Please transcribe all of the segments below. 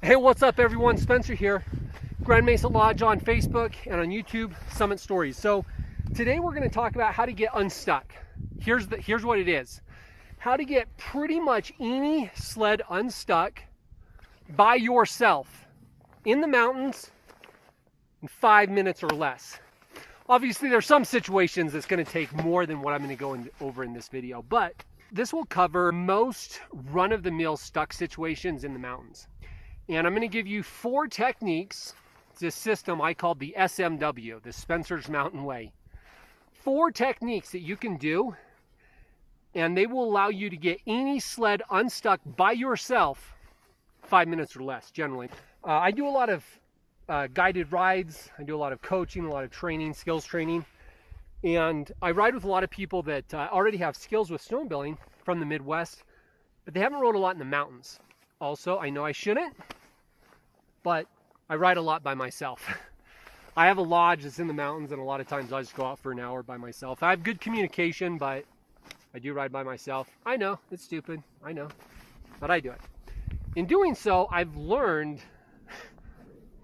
Hey, what's up everyone? Spencer here, Grand Mesa Lodge on Facebook and on YouTube, Summit Stories. So today we're going to talk about how to get unstuck. Here's what it is. How to get pretty much any sled unstuck by yourself in the mountains in 5 minutes or less. Obviously there's some situations that's going to take more than what I'm going to go over in this video, but this will cover most run-of-the-mill stuck situations in the mountains. And I'm going to give you 4 techniques. It's a system I call the SMW, the Spencer's Mountain Way. 4 techniques that you can do, and they will allow you to get any sled unstuck by yourself 5 minutes or less, generally. I do a lot of guided rides. I do a lot of coaching, a lot of training, skills training. And I ride with a lot of people that already have skills with snowmobiling from the Midwest, but they haven't rode a lot in the mountains. Also, I know I shouldn't, but I ride a lot by myself. I have a lodge that's in the mountains, and a lot of times I just go out for an hour by myself. I have good communication, but I do ride by myself. I know, it's stupid, I know, but I do it. In doing so, I've learned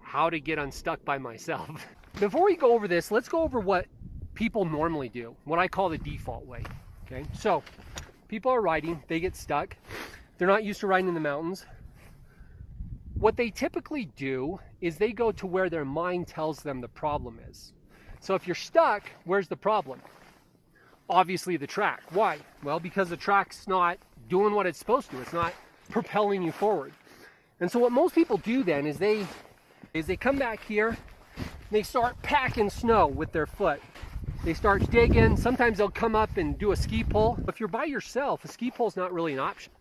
how to get unstuck by myself. Before we go over this, let's go over what people normally do, what I call the default way, okay? So, people are riding, they get stuck. They're not used to riding in the mountains. What they typically do is they go to where their mind tells them the problem is. So if you're stuck, where's the problem? Obviously the track. Why? Well, because the track's not doing what it's supposed to. It's not propelling you forward. And so what most people do then is they come back here, they start packing snow with their foot. They start digging. Sometimes they'll come up and do a ski pole. If you're by yourself, a ski pole is not really an option.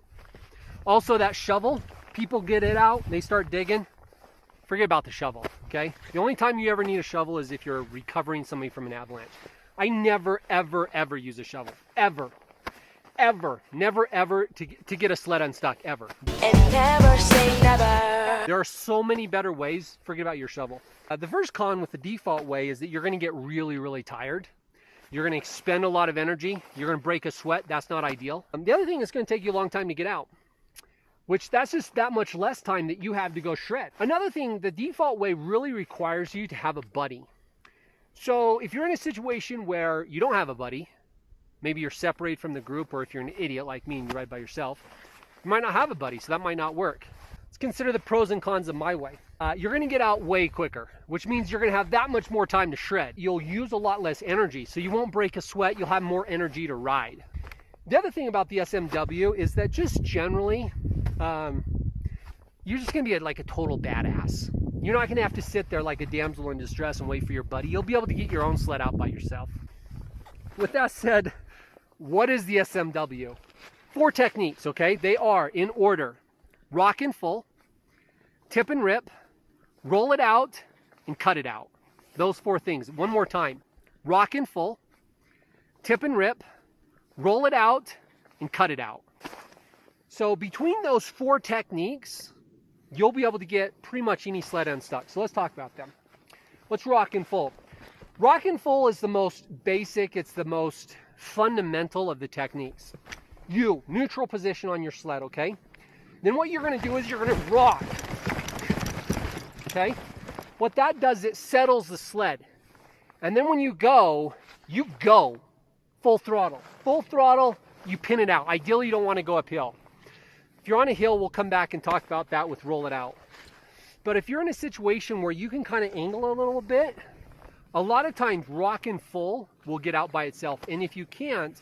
Also, that shovel, people get it out, they start digging. Forget about the shovel, okay? The only time you ever need a shovel is if you're recovering somebody from an avalanche. I never, ever, ever use a shovel. Ever. Ever. Never, ever to get a sled unstuck, ever. And never say never. There are so many better ways. Forget about your shovel. The first con with the default way is that you're going to get really, really tired. You're going to expend a lot of energy. You're going to break a sweat. That's not ideal. The other thing is going to take you a long time to get out, which that's just that much less time that you have to go shred. Another thing, the default way really requires you to have a buddy. So if you're in a situation where you don't have a buddy, maybe you're separated from the group, or if you're an idiot like me and you ride by yourself, you might not have a buddy, so that might not work. Let's consider the pros and cons of my way. You're going to get out way quicker, which means you're going to have that much more time to shred. You'll use a lot less energy, so you won't break a sweat. You'll have more energy to ride. The other thing about the SMW is that just generally, you're just going to be like a total badass. You're not going to have to sit there like a damsel in distress and wait for your buddy. You'll be able to get your own sled out by yourself. With that said, what is the SMW? 4 techniques, okay? They are in order: rock and full, tip and rip, roll it out, and cut it out. Those 4 things. One more time: rock and full, tip and rip, roll it out, and cut it out. So between those 4 techniques, you'll be able to get pretty much any sled unstuck. So let's talk about them. Let's rock and full. Rock and full is the most basic, it's the most fundamental of the techniques. Neutral position on your sled, okay? Then what you're going to do is you're going to rock, okay? What that does, it settles the sled. And then when you go full throttle. Full throttle, you pin it out. Ideally, you don't want to go uphill. If you're on a hill, we'll come back and talk about that with roll it out. But if you're in a situation where you can kind of angle a little bit, a lot of times rock and full will get out by itself. And if you can't,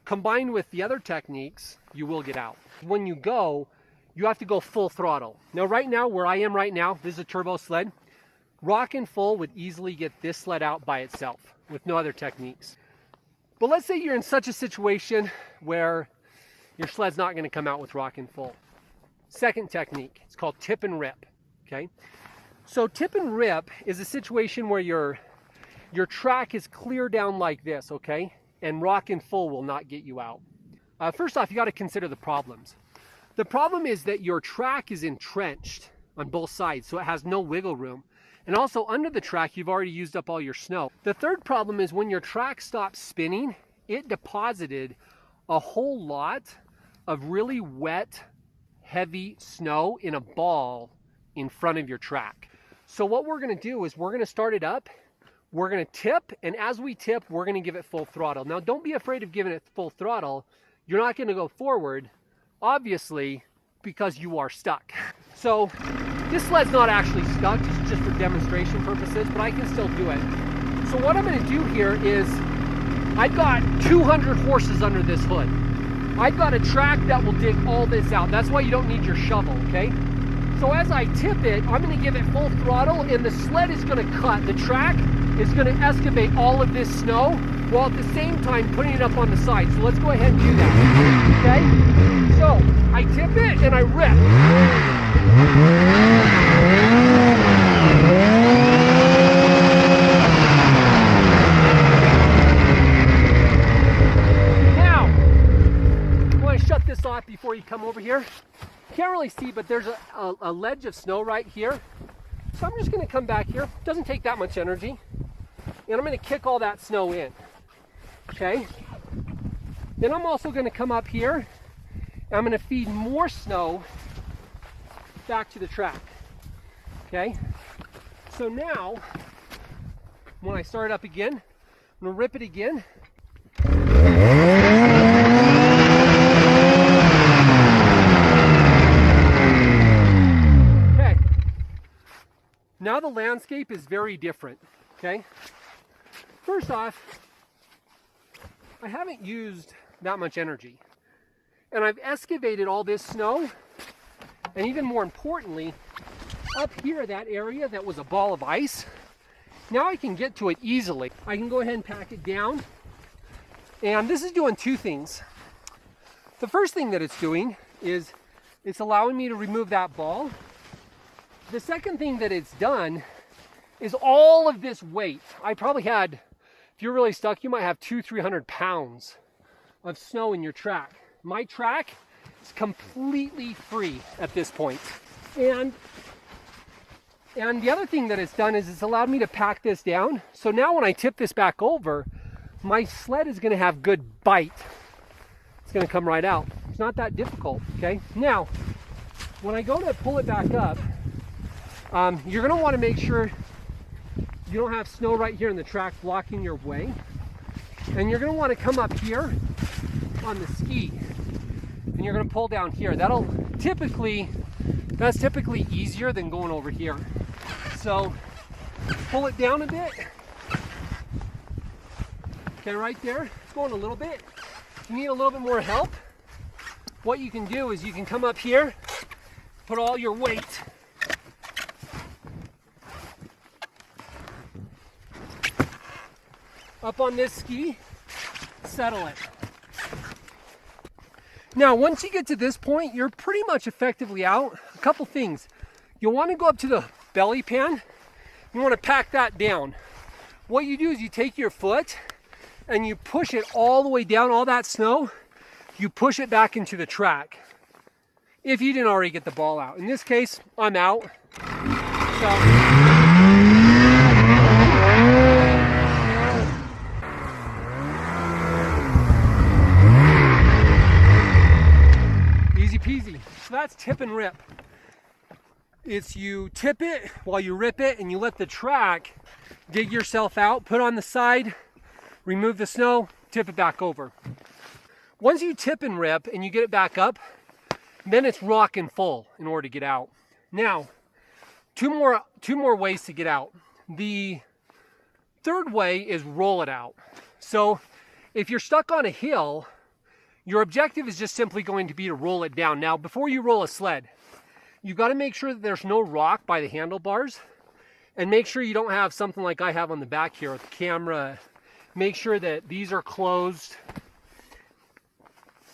combined with the other techniques, you will get out. When you go, you have to go full throttle. Now, right now, where I am right now, this is a turbo sled. Rock and full would easily get this sled out by itself with no other techniques. But let's say you're in such a situation where your sled's not going to come out with rock and full. Second technique, it's called tip and rip, okay? So tip and rip is a situation where your track is clear down like this, okay? And rock and full will not get you out. First off, you got to consider the problems. The problem is that your track is entrenched on both sides, so it has no wiggle room. And also under the track, you've already used up all your snow. The third problem is when your track stops spinning, it deposited a whole lot of really wet, heavy snow in a ball in front of your track. So what we're going to do is we're going to start it up. We're going to tip, and as we tip, we're going to give it full throttle. Now, don't be afraid of giving it full throttle. You're not going to go forward, obviously, because you are stuck. So this sled's not actually stuck, it's just for demonstration purposes, but I can still do it. So what I'm going to do here is I've got 200 horses under this hood. I've got a track that will dig all this out. That's why you don't need your shovel, okay? So as I tip it, I'm going to give it full throttle, and the sled is going to cut. The track is going to excavate all of this snow while at the same time putting it up on the side. So let's go ahead and do that, okay? So I tip it and I rip. Now, I want to shut this off before you come over here. Can't really see, but there's a ledge of snow right here. So I'm just going to come back here. Doesn't take that much energy. And I'm going to kick all that snow in. Okay? Then I'm also going to come up here. And I'm going to feed more snow back to the track. Okay? So now, when I start up again, I'm going to rip it again. Now the landscape is very different, okay? First off, I haven't used that much energy. And I've excavated all this snow, and even more importantly, up here, that area that was a ball of ice, now I can get to it easily. I can go ahead and pack it down, and this is doing two things. The first thing that it's doing is it's allowing me to remove that ball. The second thing that it's done is all of this weight. I probably had, if you're really stuck, you might have 200-300 pounds of snow in your track. My track is completely free at this point. And the other thing that it's done is it's allowed me to pack this down. So now when I tip this back over, my sled is going to have good bite. It's going to come right out. It's not that difficult, okay? Now, when I go to pull it back up, you're going to want to make sure you don't have snow right here in the track blocking your way. And you're going to want to come up here on the ski. And you're going to pull down here. That's typically easier than going over here. So pull it down a bit. Okay, right there. It's going a little bit. If you need a little bit more help, what you can do is you can come up here, put all your weight up on this ski, settle it. Now, once you get to this point, you're pretty much effectively out. A couple things. You'll want to go up to the belly pan. You want to pack that down. What you do is you take your foot and you push it all the way down, all that snow, you push it back into the track. If you didn't already get the ball out. In this case, I'm out. Easy peasy. So that's tip and rip. It's you tip it while you rip it, and you let the track dig yourself out, put on the side, remove the snow, tip it back over. Once you tip and rip and you get it back up, then it's rock and full in order to get out. Now, two more ways to get out. The third way is roll it out. So if you're stuck on a hill, your objective is just simply going to be to roll it down. Now, before you roll a sled, you've got to make sure that there's no rock by the handlebars, and make sure you don't have something like I have on the back here with the camera. Make sure that these are closed.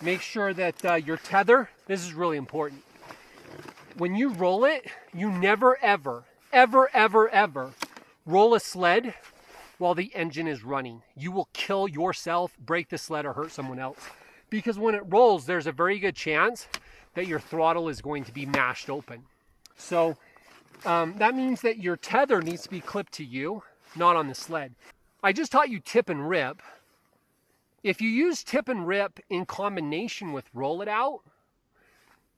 Make sure that your tether, this is really important. When you roll it, you never, ever, ever, ever, ever roll a sled while the engine is running. You will kill yourself, break the sled, or hurt someone else. Because when it rolls, there's a very good chance that your throttle is going to be mashed open. So that means that your tether needs to be clipped to you, not on the sled. I just taught you tip and rip. If you use tip and rip in combination with roll it out,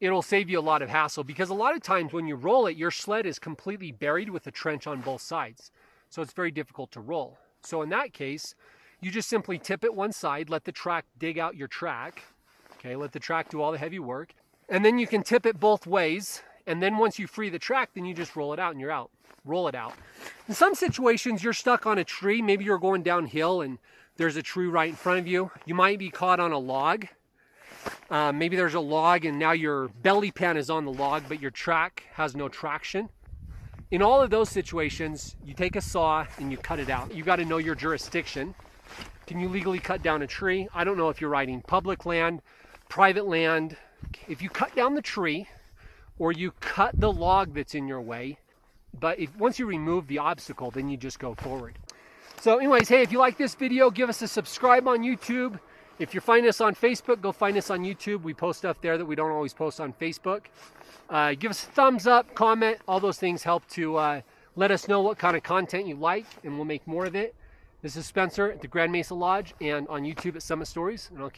it'll save you a lot of hassle, because a lot of times when you roll it, your sled is completely buried with a trench on both sides. So it's very difficult to roll. So in that case, you just simply tip it one side, let the track dig out your track. Okay, let the track do all the heavy work. And then you can tip it both ways. And then once you free the track, then you just roll it out and you're out. Roll it out. In some situations, you're stuck on a tree. Maybe you're going downhill and there's a tree right in front of you. You might be caught on a log. Maybe there's a log and now your belly pan is on the log, but your track has no traction. In all of those situations, you take a saw and you cut it out. You got to know your jurisdiction. Can you legally cut down a tree? I don't know if you're riding public land, private land. If you cut down the tree or you cut the log that's in your way, but once you remove the obstacle, then you just go forward. So anyways, hey, if you like this video, give us a subscribe on YouTube. If you're finding us on Facebook, go find us on YouTube. We post stuff there that we don't always post on Facebook. Give us a thumbs up, comment. All those things help to let us know what kind of content you like, and we'll make more of it. This is Spencer at the Grand Mesa Lodge and on YouTube at Summit Stories, and I'll catch you.